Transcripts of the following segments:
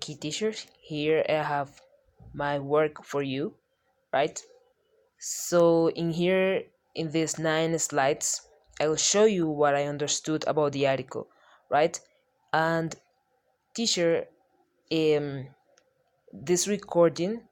key teachers. Here I have my work for you, right? So in here, in these 9 slides, I'll show you what I understood about the article, right? And teacher, um, this recording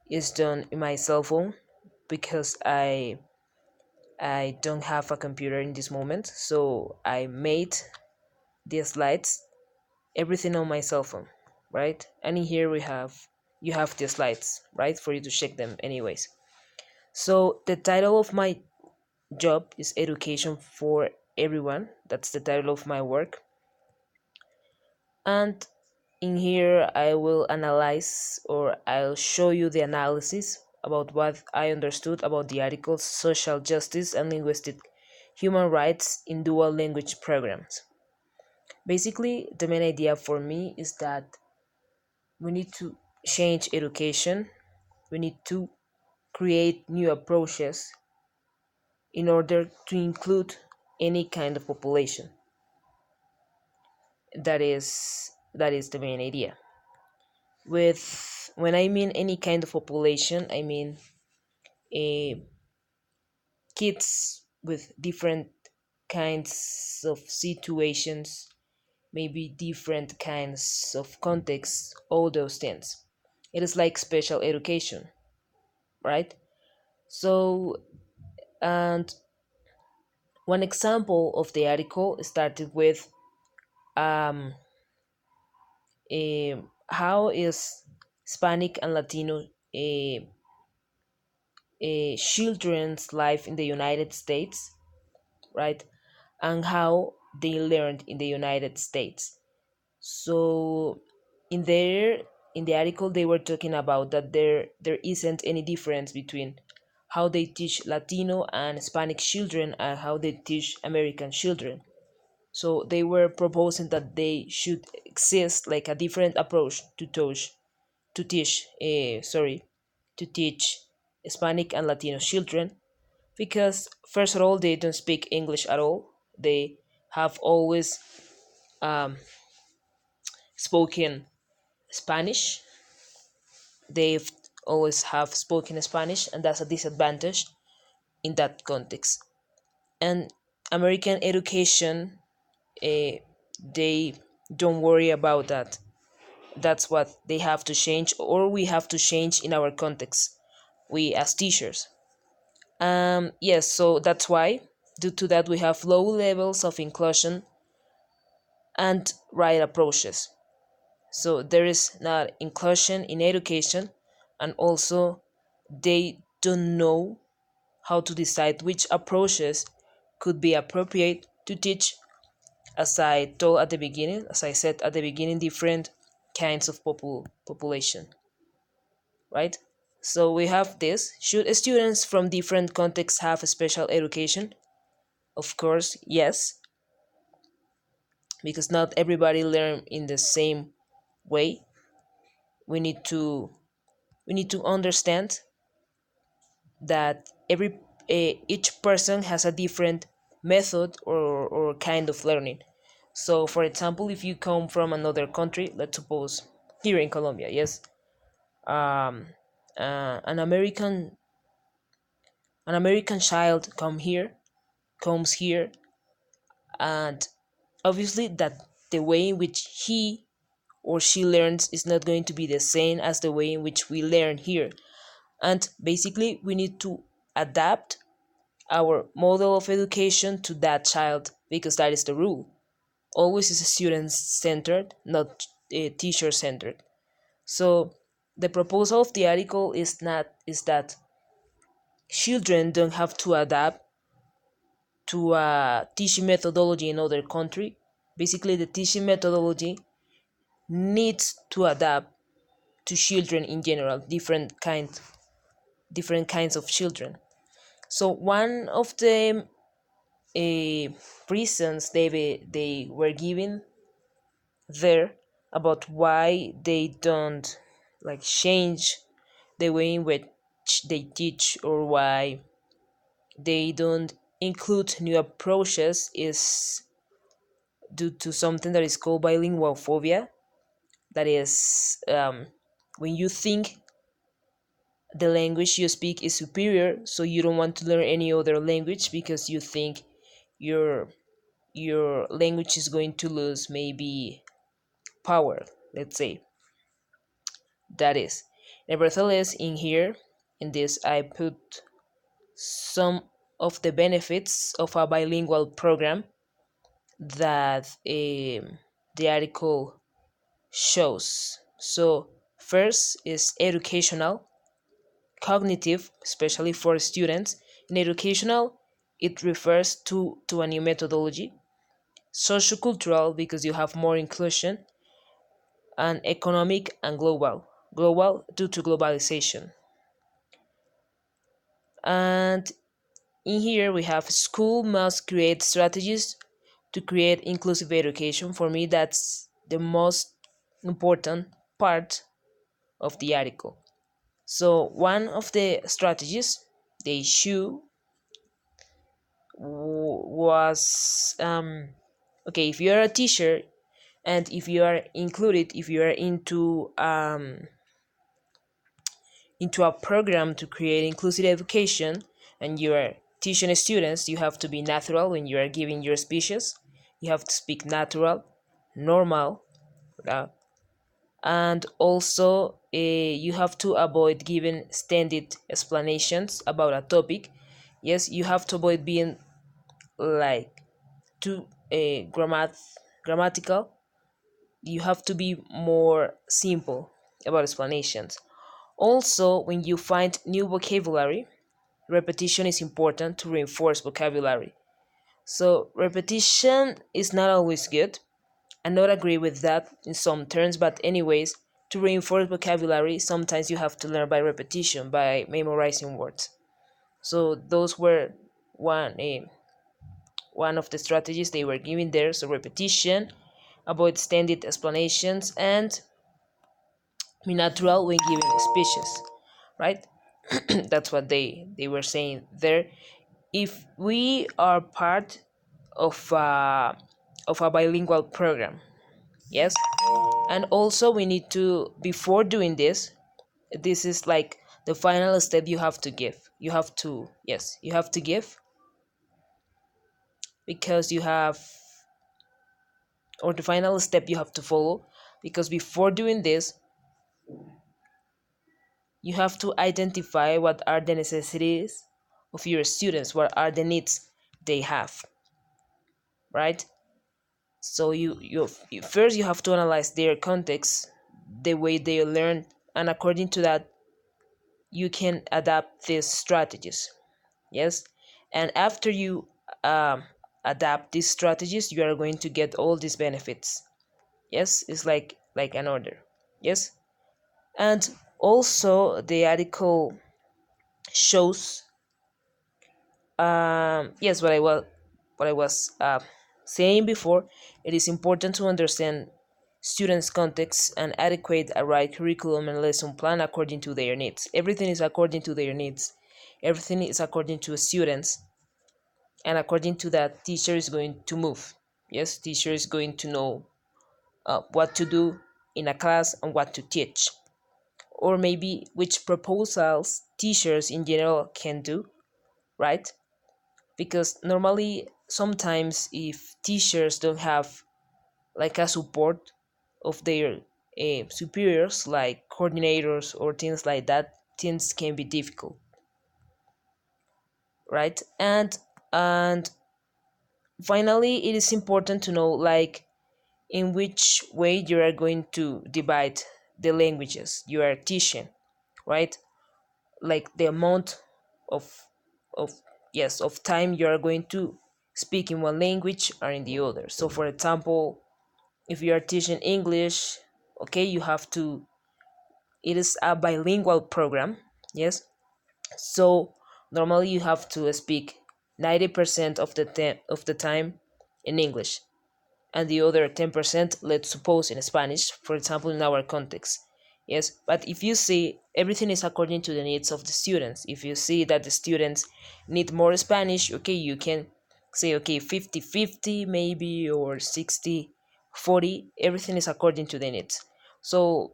is done in my cell phone because I don't have a computer in this moment, so I made the slides everything on my cell phone, right? And in here you have the slides, right, for you to check them anyways. So the title of my job is Education for Everyone. That's the title of my work. And in here I will analyze, or I'll show you the analysis about what I understood about the articles Social Justice and Linguistic Human Rights in Dual Language Programs. Basically, the main idea for me is that we need to change education. We need to create new approaches in order to include any kind of population. That is the main idea. With when I mean any kind of population, I mean a kids with different kinds of situations, maybe different kinds of contexts, all those things. It is like special education, right? So, and one example of the article started with um, how is Hispanic and Latino children's life in the United States, right? And how they learned in the United States. So in there, in the article, they were talking about that there isn't any difference between how they teach Latino and Hispanic children and how they teach American children. So they were proposing that they should exist like a different approach to teach Hispanic and Latino children, because first of all they don't speak English at all. They have always um, spoken Spanish. They've always have spoken Spanish, and that's a disadvantage in that context. And American education, they don't worry about that. That's what they have to change, or we have to change in our context, we as teachers. Yes, so that's why, due to that, we have low levels of inclusion and right approaches. So there is not inclusion in education, and also they don't know how to decide which approaches could be appropriate to teach, as I told at the beginning, as I said at the beginning, different kinds of population, right? So we have this. Should students from different contexts have special education? Of course, yes, because not everybody learn in the same way. We need to we need to understand that each person has a different method or kind of learning. So, for example, if you come from another country, let's suppose here in Colombia, yes, um, uh, an American an American child comes here, and obviously that the way in which he or she learns is not going to be the same as the way in which we learn here. And basically, we need to adapt our model of education to that child, because that is the rule. Always is student centered, not teacher centered. So the proposal of the article is that children don't have to adapt to a teaching methodology in other country. Basically, the teaching methodology needs to adapt to children in general, different kinds of children. So one of the reasons they were given there about why they don't like change the way in which they teach, or why they don't include new approaches, is due to something that is called bilingual phobia. That is, when you think the language you speak is superior, so you don't want to learn any other language because you think your your language is going to lose maybe power, let's say. That is. Nevertheless, in here, in this, I put some of the benefits of a bilingual program that the article shows. So, first is educational, cognitive, especially for students. In educational, it refers to a new methodology. Sociocultural, because you have more inclusion, and economic and global. Global due to globalization. And in here we have school must create strategies to create inclusive education. For me, that's the most important part of the article. So one of the strategies they issue was okay, if you are a teacher and if you are included, if you are into a program to create inclusive education and you are teaching students, you have to be natural when you are giving your speeches. You have to speak natural, normal, uh, and also you have to avoid giving extended explanations about a topic. Yes, you have to avoid being like too grammatical. You have to be more simple about explanations. Also, when you find new vocabulary, repetition is important to reinforce vocabulary. So, repetition is not always good. I not agree with that in some terms, but anyways, to reinforce vocabulary, sometimes you have to learn by repetition, by memorizing words. So those were one of the strategies they were giving there. So repetition, avoid extended explanations, and be natural when giving speeches, right? That's what they were saying there. If we are part of a bilingual program, yes, and also we need to, before doing this, this is like the final step you have to give. You have to, yes, you have to give, because you have, or the final step you have to follow, because before doing this, you have to identify what are the necessities of your students, what are the needs they have, right? So you first you have to analyze their context, the way they learn, and according to that, you can adapt these strategies. Yes, and after you um, adapt these strategies, you are going to get all these benefits. Yes, it's like an order. Yes, and also the article shows yes, what I was saying before. It is important to understand students' context and adequate a right curriculum and lesson plan according to their needs. Everything is according to their needs. Everything is according to students, and according to that, teacher is going to move. Yes, teacher is going to know what to do in a class and what to teach, or maybe which proposals teachers in general can do, right? Because normally sometimes if teachers don't have like a support of their superiors, like coordinators or things like that, things can be difficult, right? And finally, it is important to know like in which way you are going to divide the languages you are teaching, right? Like the amount of of yes, of time you are going to speak in one language or in the other. So for example, if you are teaching English, okay, you have to, it is a bilingual program, yes. So normally you have to speak 90% of the time in English, and the other 10%, let's suppose, in Spanish, for example, in our context. Yes, but if you see, everything is according to the needs of the students. If you see that the students need more Spanish, okay, you can say, okay, 50-50 maybe, or 60-40. Everything is according to the needs. So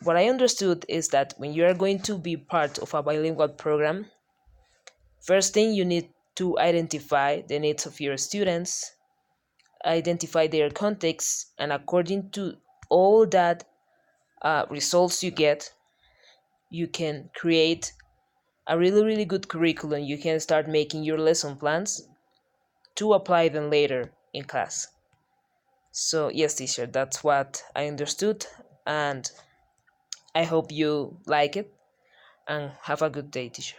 what I understood is that when you are going to be part of a bilingual program, first thing you need to identify the needs of your students, identify their context, and according to all that results you get, you can create a really, really good curriculum. You can start making your lesson plans to apply them later in class. So, yes, teacher, that's what I understood, and I hope you like it and have a good day, teacher.